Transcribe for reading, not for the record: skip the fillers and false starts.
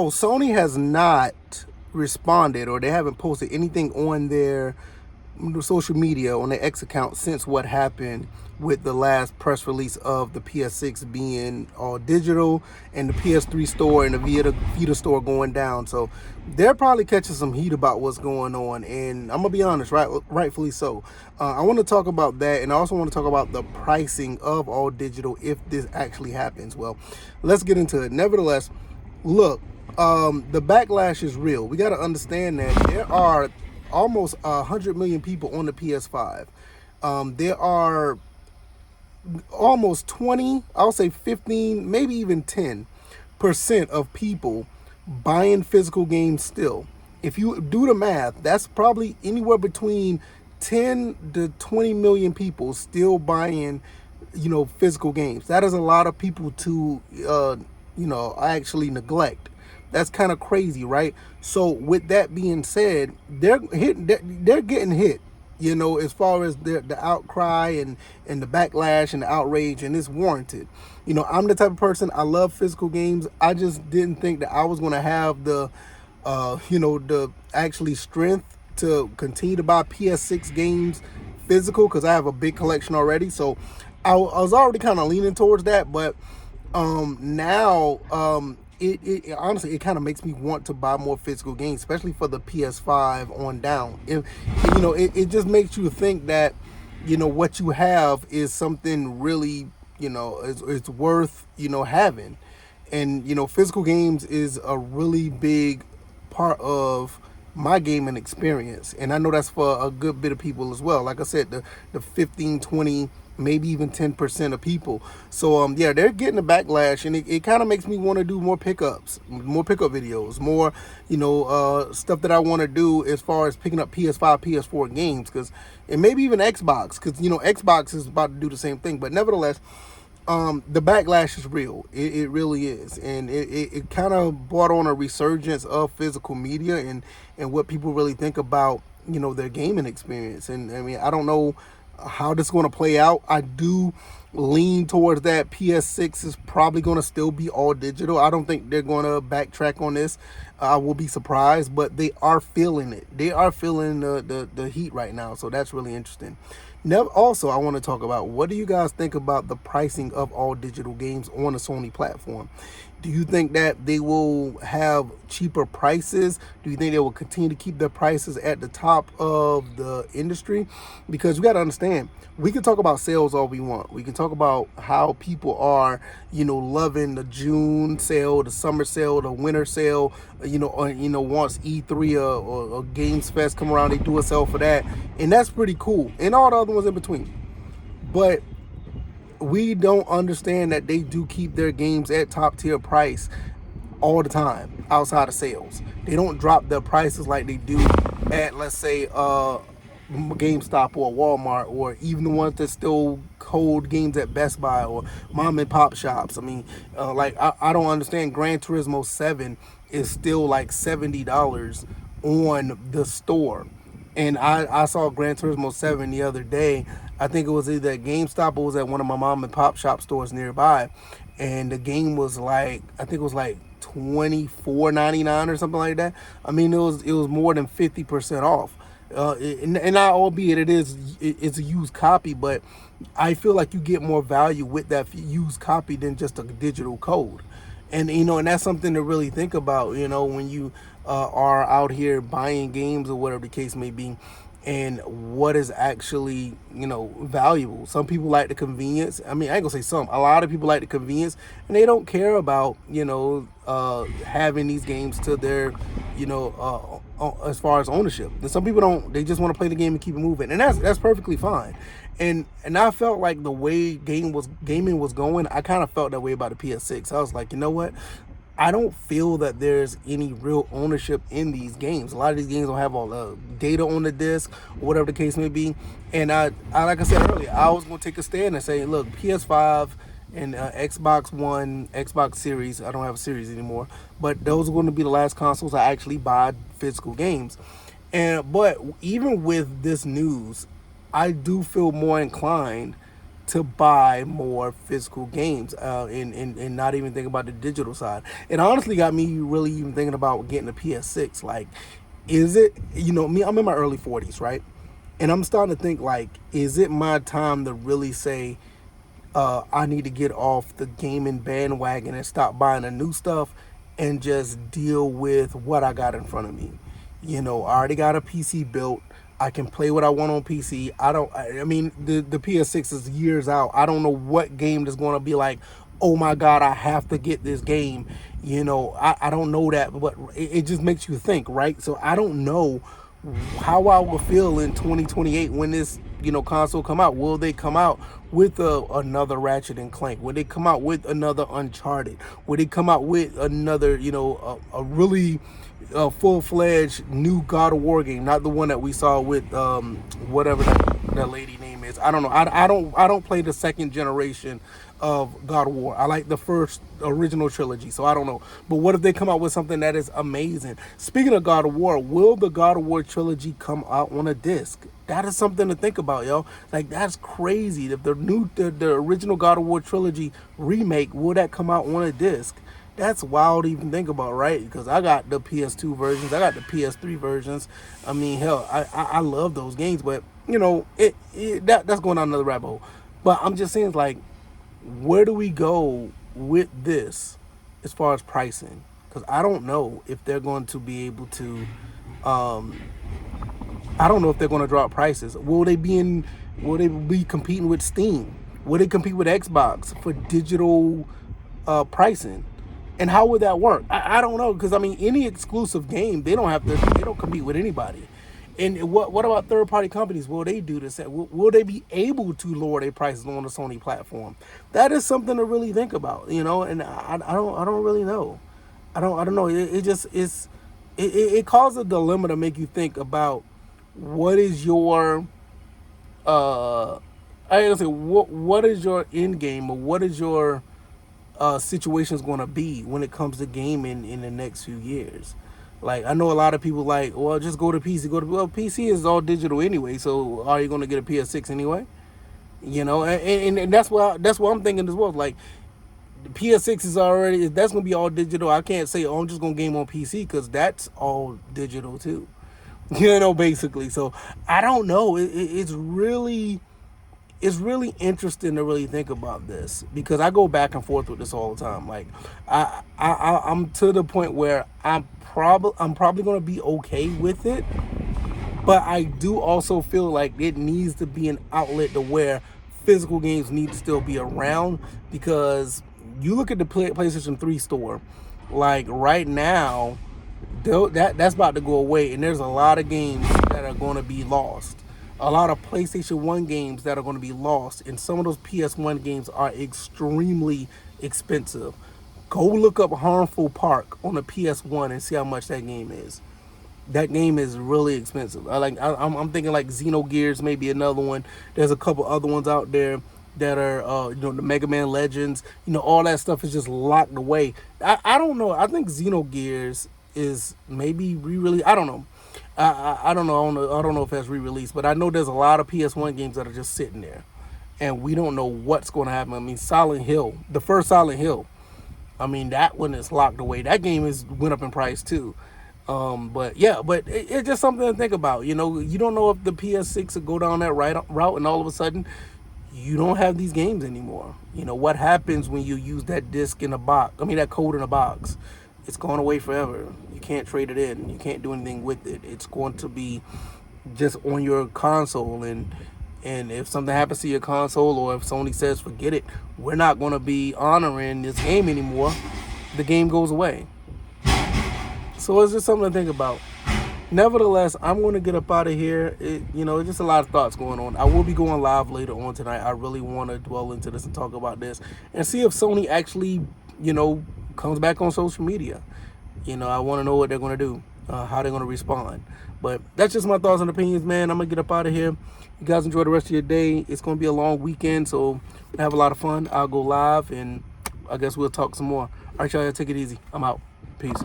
Oh, Sony has not responded, or they haven't posted anything on their social media on their X account since what happened with the last press release of the PS6 being all digital and the PS3 store and the Vita store going down. So they're probably catching some heat about what's going on, and I'm gonna be honest, rightfully so. I want to talk about that, and I also want to talk about the pricing of all digital if this actually happens. Well, let's get into it. Nevertheless, look, the backlash is real. We got to understand that there are almost 100 million people on the PS5. There are almost 20, I'll say 15, maybe even 10% of people buying physical games still. If you do the math, that's probably anywhere between 10 to 20 million people still buying, physical games. That is a lot of people to, actually neglect. That's kind of crazy, right? So with that being said, they're getting hit, as far as the outcry and the backlash and the outrage, and it's warranted. I'm the type of person, I love physical games. I just didn't think that I was going to have the actually strength to continue to buy PS6 games physical, because I have a big collection already. So I was already kind of leaning towards that, but now it honestly, it kind of makes me want to buy more physical games, especially for the PS5 on down. It just makes you think that what you have is something really, it's worth having. And physical games is a really big part of my gaming experience, and I know that's for a good bit of people as well. Like I said, the 15, 20, maybe even 10% of people. So yeah, they're getting a backlash, and it kind of makes me want to do more pickup videos, more stuff that I want to do as far as picking up PS5, PS4 games, because, and maybe even Xbox, because Xbox is about to do the same thing. But nevertheless, the backlash is real. It really is, and it kind of brought on a resurgence of physical media and what people really think about their gaming experience. And I mean, I don't know how this is going to play out. I do lean towards that PS6 is probably going to still be all digital. I don't think they're going to backtrack on this. I will be surprised, but they are feeling it. They are feeling the heat right now, so that's really interesting. Also, I want to talk about, what do you guys think about the pricing of all digital games on the Sony platform? Do you think that they will have cheaper prices? Do you think they will continue to keep their prices at the top of the industry? Because we got to understand, we can talk about sales all we want. We can talk about how people are, loving the June sale, the summer sale, the winter sale, once E3 or Games Fest come around, they do a sale for that. And that's pretty cool. And all the other ones in between. But we don't understand that they do keep their games at top tier price all the time outside of sales. They don't drop their prices like they do at, let's say, GameStop or Walmart, or even the ones that still hold games at Best Buy or mom and pop shops. I mean, I don't understand. Gran Turismo 7 is still like $70 on the store. And I saw Gran Turismo 7 the other day. I think it was either at GameStop or it was at one of my mom and pop shop stores nearby. And the game was like, I think it was like $24.99 or something like that. I mean, it was more than 50% off. And I, albeit it's a used copy, but I feel like you get more value with that used copy than just a digital code. And and that's something to really think about, when you are out here buying games or whatever the case may be, and what is actually valuable. Some people like the convenience. I mean, I ain't gonna say some. A lot of people like the convenience, and they don't care about having these games to their as far as ownership. And some people don't. They just want to play the game and keep it moving, and that's perfectly fine. And I felt like the way gaming was going, I kind of felt that way about the PS6. I was like, you know what? I don't feel that there's any real ownership in these games. A lot of these games don't have all the data on the disc, or whatever the case may be. And I like I said earlier, I was going to take a stand and say, look, PS5 and Xbox One, Xbox Series, I don't have a series anymore, but those are going to be the last consoles I actually buy physical games. But even with this news, I do feel more inclined to buy more physical games, and not even think about the digital side. It honestly got me really even thinking about getting a PS6. Like, is it, me, I'm in my early 40s, right? And I'm starting to think, like, is it my time to really say, I need to get off the gaming bandwagon and stop buying the new stuff and just deal with what I got in front of me. I already got a PC built. I can play what I want on PC. I mean, the PS6 is years out. I don't know what game is going to be like, oh my God, I have to get this game. I don't know that, but it just makes you think, right? So I don't know how I will feel in 2028 when this console come out. Will they come out with another Ratchet and Clank? Will they come out with another Uncharted? Will they come out with another a really full-fledged new God of War game, not the one that we saw with whatever that lady name is. I don't know. I don't play the second generation of God of War. I like the first original trilogy, so I don't know. But what if they come out with something that is amazing? Speaking of God of War, will the God of War trilogy come out on a disc? That is something to think about, yo. Like, that's crazy. If the original God of War trilogy remake, will that come out on a disc? That's wild to even think about, right? Because I got the PS2 versions, I got the PS3 versions. I mean, hell, I love those games, but that's going down another rabbit hole. But I'm just saying, like, where do we go with this as far as pricing? Because I don't know if they're going to be able to. I don't know if they're going to drop prices. Will they be competing with Steam? Will they compete with Xbox for digital pricing? And how would that work? I don't know, because I mean, any exclusive game, they don't compete with anybody. And what about third party companies? Will they do this? Will they be able to lower their prices on the Sony platform? That is something to really think about, And I don't really know. I don't know. It just it causes a dilemma to make you think about what is your I gotta say, what is your end game, or what is your situation is going to be when it comes to gaming in the next few years. Like, I know a lot of people like, well, just go to PC. Well, PC is all digital anyway, so are you going to get a PS6 anyway? And that's what I'm thinking as well. Like, the PS6 is already, that's going to be all digital. I can't say, oh, I'm just going to game on PC, because that's all digital too. Basically. So I don't know. It's really interesting to really think about this, because I go back and forth with this all the time. Like, I'm to the point where I'm probably going to be okay with it, but I do also feel like it needs to be an outlet to where physical games need to still be around, because you look at the PlayStation 3 store, like right now, that's about to go away, and there's a lot of games that are going to be lost. A lot of PlayStation 1 games that are going to be lost, and some of those PS1 games are extremely expensive. Go look up Harmful Park on the PS1 and see how much that game is. That game is really expensive. I'm thinking like Xenogears, maybe another one. There's a couple other ones out there that are, the Mega Man Legends. All that stuff is just locked away. I don't know. I think Xenogears is maybe re-released. I don't know. I don't know. I don't know if that's re-released, but I know there's a lot of PS1 games that are just sitting there, and we don't know what's going to happen. I mean, Silent Hill, the first Silent Hill, I mean, that one is locked away. That game went up in price too. But it's just something to think about. You don't know if the PS6 will go down that route, and all of a sudden, you don't have these games anymore. What happens when you use that disc in a box? I mean, that code in a box. It's gone away forever. You can't trade it in. You can't do anything with it. It's going to be just on your console, and if something happens to your console, or if Sony says forget it, we're not going to be honoring this game anymore, the game goes away. So it's just something to think about. Nevertheless, I'm going to get up out of here. Just a lot of thoughts going on. I will be going live later on tonight. I really want to dwell into this and talk about this and see if Sony actually, comes back on social media. I want to know what they're going to do, how they're going to respond. But that's just my thoughts and opinions, man. I'm going to get up out of here. You guys enjoy the rest of your day. It's going to be a long weekend, so have a lot of fun. I'll go live, and I guess we'll talk some more. All right, y'all, take it easy. I'm out. Peace.